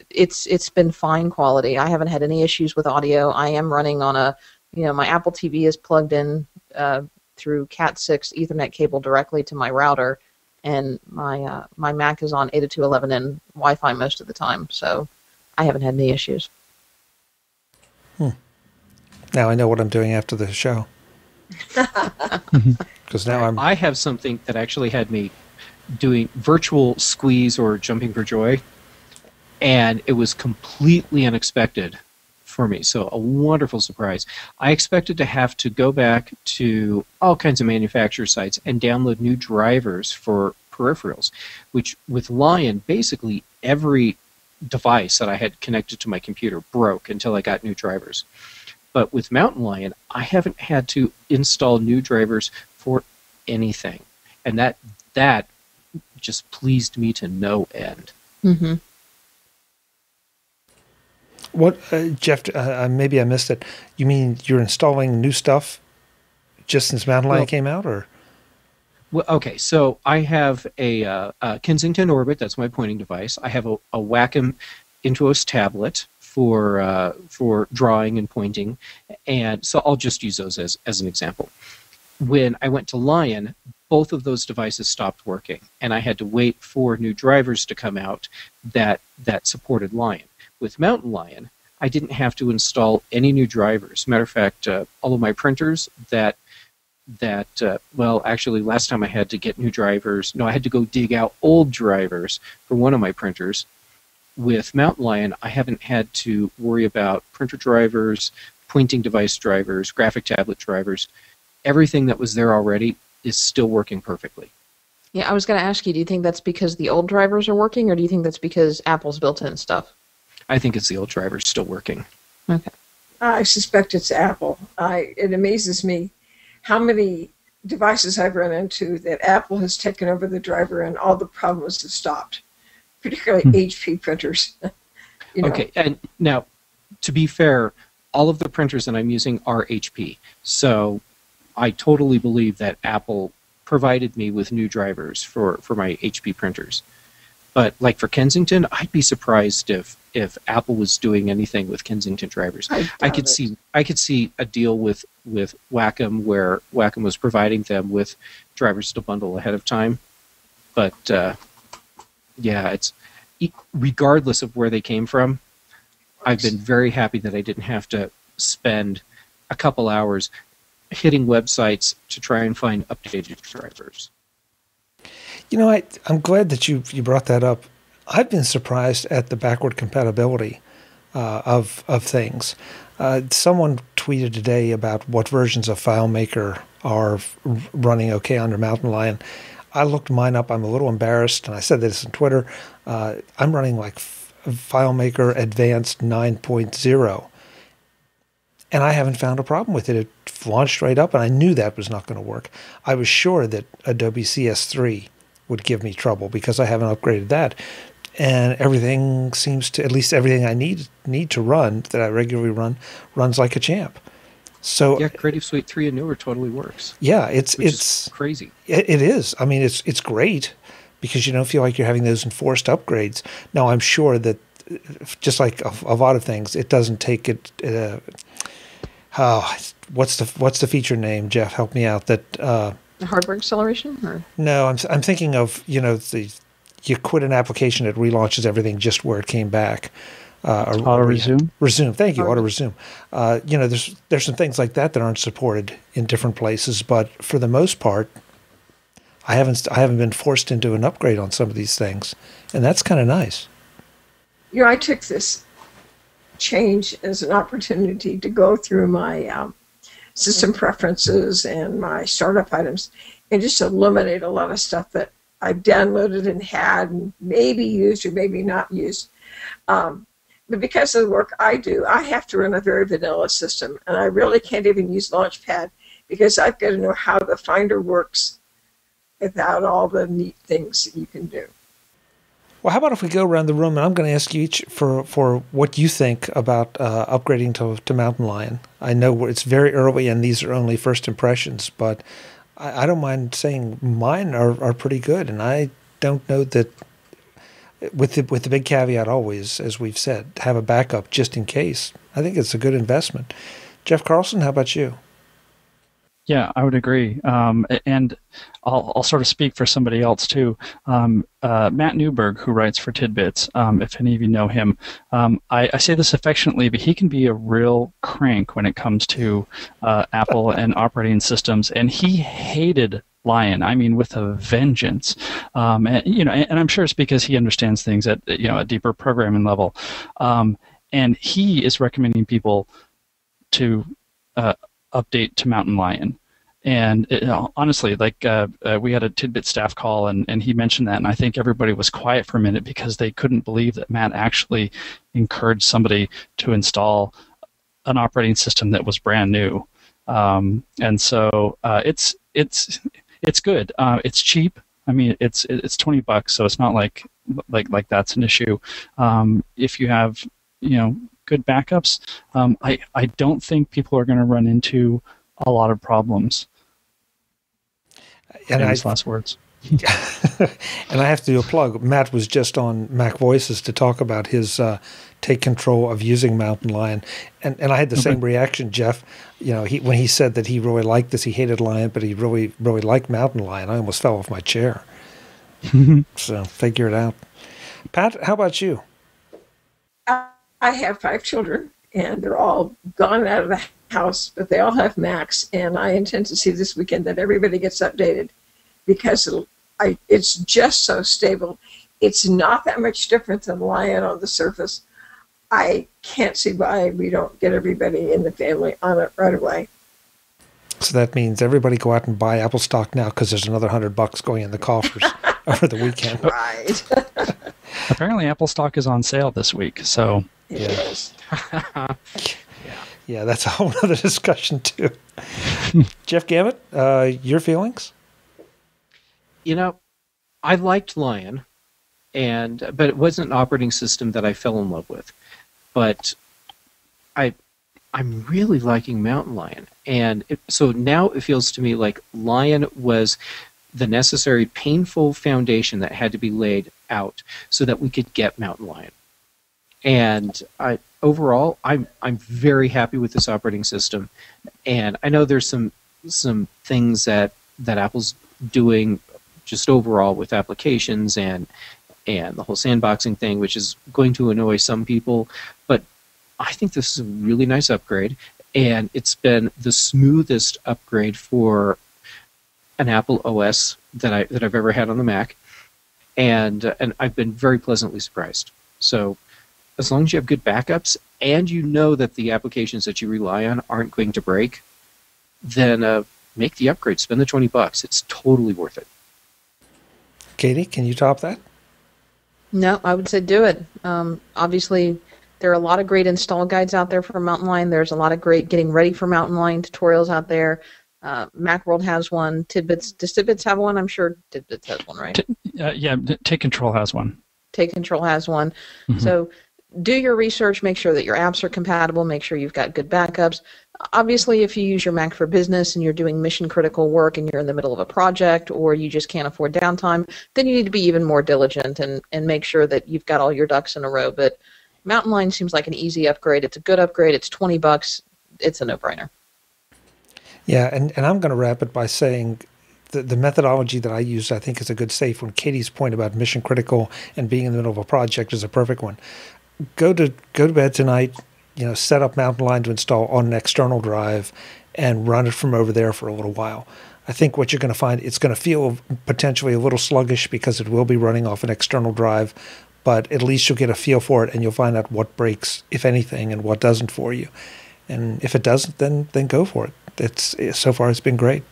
It's been fine quality. I haven't had any issues with audio. I am running on my Apple TV is plugged in through Cat 6 Ethernet cable directly to my router, and my Mac is on 802.11n Wi-Fi most of the time. So I haven't had any issues. Now I know what I'm doing after the show. Because now I have something that actually had me doing virtual squeeze or jumping for joy, and it was completely unexpected for me. So a wonderful surprise. I expected to have to go back to all kinds of manufacturer sites and download new drivers for peripherals, which with Lion, basically every device that I had connected to my computer broke until I got new drivers. But with Mountain Lion, I haven't had to install new drivers for anything. And that just pleased me to no end. Mm-hmm. What, Jeff, maybe I missed it. You mean you're installing new stuff just since Mountain Lion came out, or? Well, okay, so I have a Kensington Orbit, that's my pointing device. I have a Wacom Intuos tablet for drawing and pointing, and so I'll just use those as an example. When I went to Lion, both of those devices stopped working, and I had to wait for new drivers to come out that supported Lion. With Mountain Lion, I didn't have to install any new drivers. Matter of fact, all of my printers actually last time I had to get new drivers. No, I had to go dig out old drivers for one of my printers. With Mountain Lion, I haven't had to worry about printer drivers, pointing device drivers, graphic tablet drivers. Everything that was there already is still working perfectly. Yeah, I was going to ask you, do you think that's because the old drivers are working, or do you think that's because Apple's built-in stuff? I think it's the old drivers still working. Okay. I suspect it's Apple. It amazes me how many devices I've run into that Apple has taken over the driver and all the problems have stopped, particularly HP printers. Okay, and now, to be fair, all of the printers that I'm using are HP. So I totally believe that Apple provided me with new drivers for my HP printers. But like for Kensington, I'd be surprised if Apple was doing anything with Kensington drivers. I could see a deal with Wacom where Wacom was providing them with drivers to bundle ahead of time. But yeah, it's regardless of where they came from, I've been very happy that I didn't have to spend a couple hours hitting websites to try and find updated drivers. You know, I'm glad that you brought that up. I've been surprised at the backward compatibility of things. Someone tweeted today about what versions of FileMaker are running okay under Mountain Lion. I looked mine up. I'm a little embarrassed, and I said this on Twitter. I'm running like FileMaker Advanced 9.0, and I haven't found a problem with it. It launched right up, and I knew that was not going to work. I was sure that Adobe CS3 would give me trouble because I haven't upgraded that. And everything seems to, at least everything I need to run, that I regularly run, runs like a champ. So yeah, Creative Suite 3 and newer totally works. Yeah, it's crazy. It is. I mean, it's great because you don't feel like you're having those enforced upgrades. Now, I'm sure that just like a lot of things, it doesn't take it. Oh, what's the feature name, Jeff? Help me out. That Hardware acceleration, or no, I'm thinking of you quit an application, it relaunches everything just where it came back. Auto resume. Resume. Thank you. Auto resume. There's some things like that aren't supported in different places, but for the most part, I haven't been forced into an upgrade on some of these things, and that's kind of nice. I took this change as an opportunity to go through my system preferences and my startup items and just eliminate a lot of stuff that I've downloaded and had and maybe used or maybe not used. But because of the work I do, I have to run a very vanilla system, and I really can't even use Launchpad because I've got to know how the Finder works without all the neat things that you can do. Well, how about if we go around the room, and I'm going to ask you each for what you think about upgrading to Mountain Lion. I know it's very early, and these are only first impressions, but I don't mind saying mine are pretty good, and I don't know that, with the big caveat always, as we've said, have a backup just in case. I think it's a good investment. Jeff Carlson, how about you? Yeah, I would agree. And I'll sort of speak for somebody else too. Matt Newberg, who writes for Tidbits, if any of you know him, I say this affectionately, but he can be a real crank when it comes to Apple and operating systems, and he hated Lion, I mean, with a vengeance. And I'm sure it's because he understands things at a deeper programming level. And he is recommending people to update to Mountain Lion. And honestly, we had a Tidbit staff call, and he mentioned that, and I think everybody was quiet for a minute because they couldn't believe that Matt actually encouraged somebody to install an operating system that was brand new. And so it's good. It's cheap. I mean, it's $20, so it's not like that's an issue. If you have good backups, I don't think people are going to run into a lot of problems. And last words. And I have to do a plug. Matt was just on Mac Voices to talk about his take control of using Mountain Lion, and I had the same reaction, Jeff. When he said that he really liked this, he hated Lion, but he really liked Mountain Lion. I almost fell off my chair. So figure it out. Pat, how about you? I have 5 children, and they're all gone out of the house, but they all have Macs, and I intend to see this weekend that everybody gets updated because it's just so stable. It's not that much different than Lion on the surface. I can't see why we don't get everybody in the family on it right away. So that means everybody go out and buy Apple stock now because there's another $100 going in the coffers over the weekend. Right. Apparently, Apple stock is on sale this week, so it is. Yeah, that's a whole other discussion too. Jeff Gamet, your feelings? I liked Lion, but it wasn't an operating system that I fell in love with. But I'm really liking Mountain Lion, and so now it feels to me like Lion was the necessary painful foundation that had to be laid out so that we could get Mountain Lion. And overall, I'm very happy with this operating system, and I know there's some things that Apple's doing just overall with applications and the whole sandboxing thing, which is going to annoy some people, but I think this is a really nice upgrade, and it's been the smoothest upgrade for an Apple OS that I've ever had on the Mac, and I've been very pleasantly surprised. So as long as you have good backups and you know that the applications that you rely on aren't going to break, then make the upgrade. Spend the $20. It's totally worth it. Katie, can you top that? No, I would say do it. Obviously, there are a lot of great install guides out there for Mountain Lion. There's a lot of great getting ready for Mountain Lion tutorials out there. Macworld has one. Tidbits, does Tidbits have one? I'm sure Tidbits has one, right? Yeah, Take Control has one. Take Control has one. Mm-hmm. So do your research, make sure that your apps are compatible, make sure you've got good backups. Obviously, if you use your Mac for business and you're doing mission-critical work and you're in the middle of a project or you just can't afford downtime, then you need to be even more diligent and make sure that you've got all your ducks in a row. But Mountain Lion seems like an easy upgrade. It's a good upgrade. It's $20. it's a no-brainer. Yeah, and I'm going to wrap it by saying the methodology that I use, I think, is a good safe one. Katie's point about mission critical and being in the middle of a project is a perfect one. Go to bed tonight, set up Mountain Lion to install on an external drive and run it from over there for a little while. I think what you're going to find, it's going to feel potentially a little sluggish because it will be running off an external drive, but at least you'll get a feel for it and you'll find out what breaks, if anything, and what doesn't for you. And if it doesn't, then go for it. So far it's been great.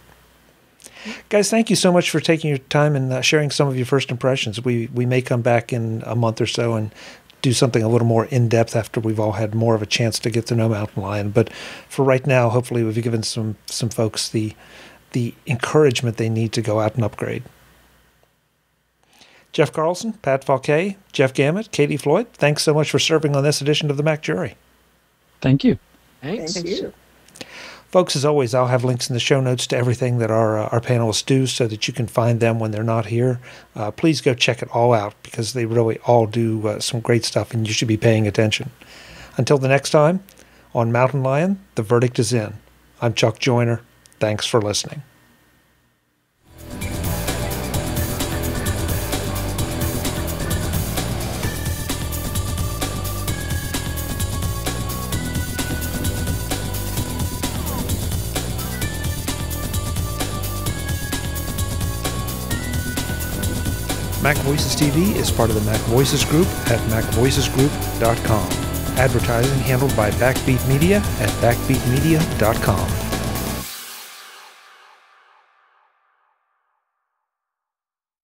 Guys, thank you so much for taking your time and sharing some of your first impressions. We may come back in a month or so and do something a little more in-depth after we've all had more of a chance to get to know Mountain Lion. But for right now, hopefully we've given some folks the encouragement they need to go out and upgrade. Jeff Carlson, Pat Fauquet, Jeff Gamet, Katie Floyd, thanks so much for serving on this edition of the MacJury. Thank you. Thanks. Thank you. Folks, as always, I'll have links in the show notes to everything that our panelists do so that you can find them when they're not here. Please go check it all out because they really all do some great stuff and you should be paying attention. Until the next time, on Mountain Lion, the verdict is in. I'm Chuck Joyner. Thanks for listening. MacVoicesTV is part of the MacVoices Group at MacVoicesGroup.com. Advertising handled by Backbeat Media at BackbeatMedia.com.